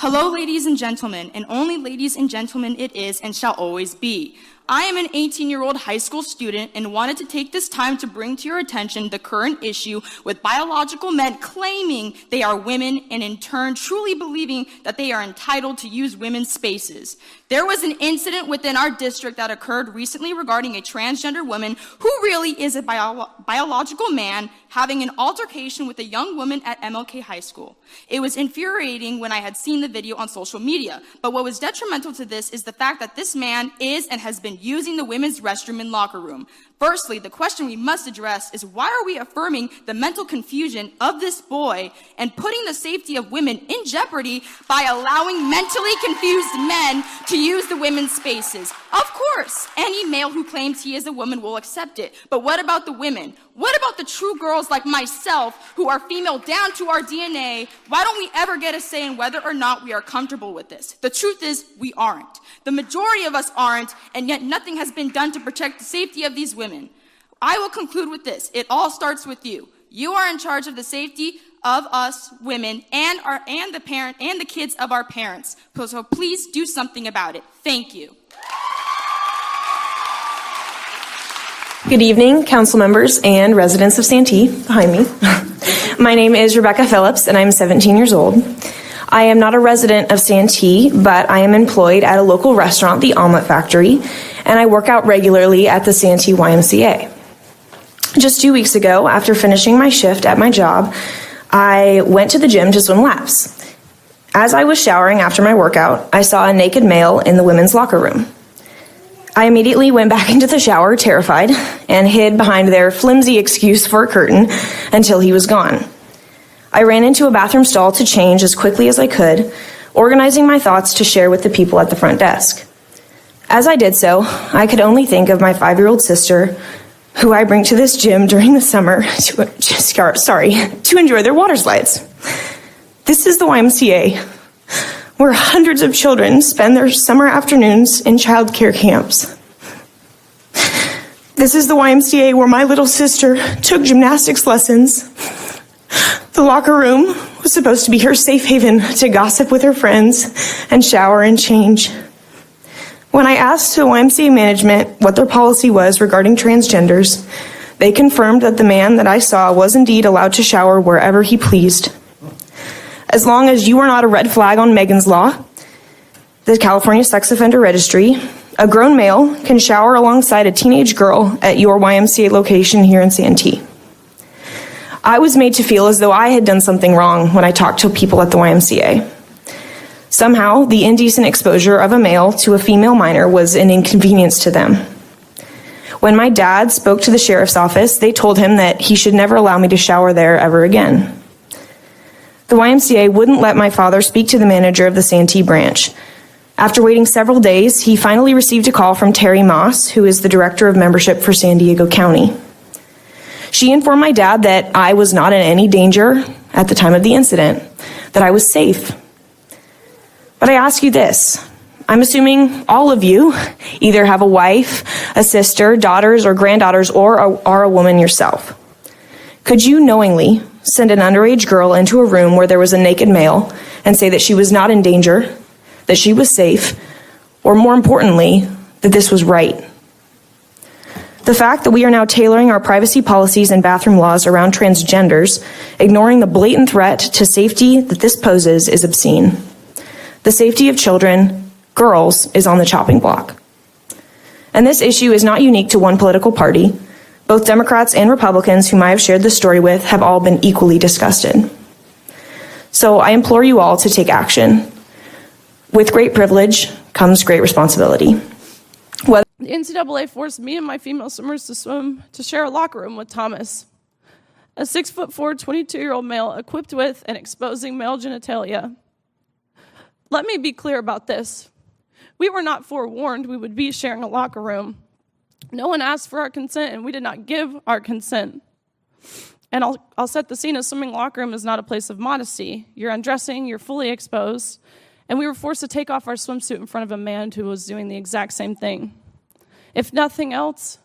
Hello, ladies and gentlemen, and only ladies and gentlemen it is and shall always be. I am an 18-year-old high school student and wanted to take this time to bring to your attention the current issue with biological men claiming they are women and in turn truly believing that they are entitled to use women's spaces. There was an incident within our district that occurred recently regarding a transgender woman who really is a biological man having an altercation with a young woman at MLK High School. It was infuriating when I had seen the video on social media, but what was detrimental to this is the fact that this man is and has been using the women's restroom and locker room. Firstly, the question we must address is why are we affirming the mental confusion of this boy and putting the safety of women in jeopardy by allowing mentally confused men to use the women's spaces? Of course, any male who claims he is a woman will accept it, but what about the women? What about the true girls like myself who are female down to our DNA? Why don't we ever get a say in whether or not we are comfortable with this? The truth is, we aren't. The majority of us aren't, and yet nothing has been done to protect the safety of these women. I will conclude with this. It all starts with you. You are in charge of the safety of us women and the kids of our parents. So please do something about it. Thank you. Good evening, council members and residents of Santee behind me. My name is Rebecca Phillips and I'm 17 years old. I am not a resident of Santee, but I am employed at a local restaurant, the Omelet Factory, and I work out regularly at the Santee YMCA. Just 2 weeks ago, after finishing my shift at my job, I went to the gym to swim laps. As I was showering after my workout, I saw a naked male in the women's locker room. I immediately went back into the shower, terrified, and hid behind their flimsy excuse for a curtain until he was gone. I ran into a bathroom stall to change as quickly as I could, organizing my thoughts to share with the people at the front desk. As I did so, I could only think of my 5-year-old sister, who I bring to this gym during the summer to enjoy their water slides. This is the YMCA, where hundreds of children spend their summer afternoons in child care camps. This is the YMCA where my little sister took gymnastics lessons. The locker room was supposed to be her safe haven to gossip with her friends and shower and change. When I asked the YMCA management what their policy was regarding transgenders, they confirmed that the man that I saw was indeed allowed to shower wherever he pleased. As long as you are not a red flag on Megan's Law, the California Sex Offender Registry, a grown male can shower alongside a teenage girl at your YMCA location here in Santee. I was made to feel as though I had done something wrong when I talked to people at the YMCA. Somehow, the indecent exposure of a male to a female minor was an inconvenience to them. When my dad spoke to the sheriff's office, they told him that he should never allow me to shower there ever again. The YMCA wouldn't let my father speak to the manager of the Santee branch. After waiting several days, he finally received a call from Terry Moss, who is the director of membership for San Diego County. She informed my dad that I was not in any danger at the time of the incident, that I was safe. But I ask you this. I'm assuming all of you either have a wife, a sister, daughters, or granddaughters, or are a woman yourself. Could you knowingly send an underage girl into a room where there was a naked male and say that she was not in danger, that she was safe, or more importantly, that this was right? The fact that we are now tailoring our privacy policies and bathroom laws around transgenders, ignoring the blatant threat to safety that this poses, is obscene. The safety of children, girls, is on the chopping block. And this issue is not unique to one political party. Both Democrats and Republicans whom I have shared this story with have all been equally disgusted. So I implore you all to take action. With great privilege comes great responsibility. The NCAA forced me and my female swimmers to share a locker room with Thomas, a 6'4", 22-year-old male equipped with and exposing male genitalia. Let me be clear about this. We were not forewarned we would be sharing a locker room. No one asked for our consent, and we did not give our consent. And I'll set the scene. A swimming locker room is not a place of modesty. You're undressing, you're fully exposed, and we were forced to take off our swimsuit in front of a man who was doing the exact same thing. If nothing else,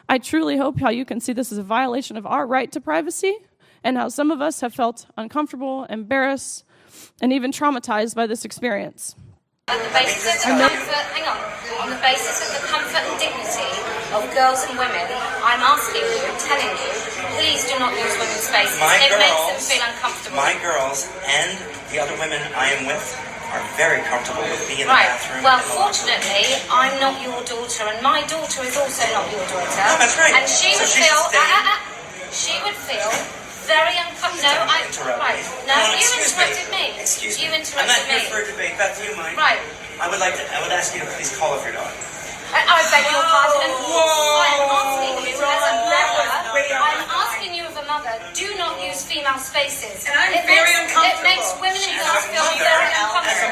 I truly hope how you can see this as a violation of our right to privacy and how some of us have felt uncomfortable, embarrassed, and even traumatized by this experience. On the basis of the comfort, on the basis of the comfort and dignity of girls and women, I'm asking you and telling you, please do not use women's spaces. It makes them feel uncomfortable. My girls and the other women I am with are very comfortable with me in the Right. bathroom. Well, fortunately, I'm not your daughter, and my daughter is also not your daughter. Oh, that's right. And she So would she feel, should stay. she would feel very uncomfortable. No, Don't interrupt right. me. No, No, you excuse interrupted me. Excuse me. You I'm interrupted not here me. for a debate. Beth, do you mind? Right. I would ask you to please call off your dog. I beg your pardon. And Whoa. I'm asking you as a mother. Wait, I'm asking you as a mother. Do not use female spaces. And I'm It very makes- uncomfortable. It makes women and girls feel As a very mother, uncomfortable.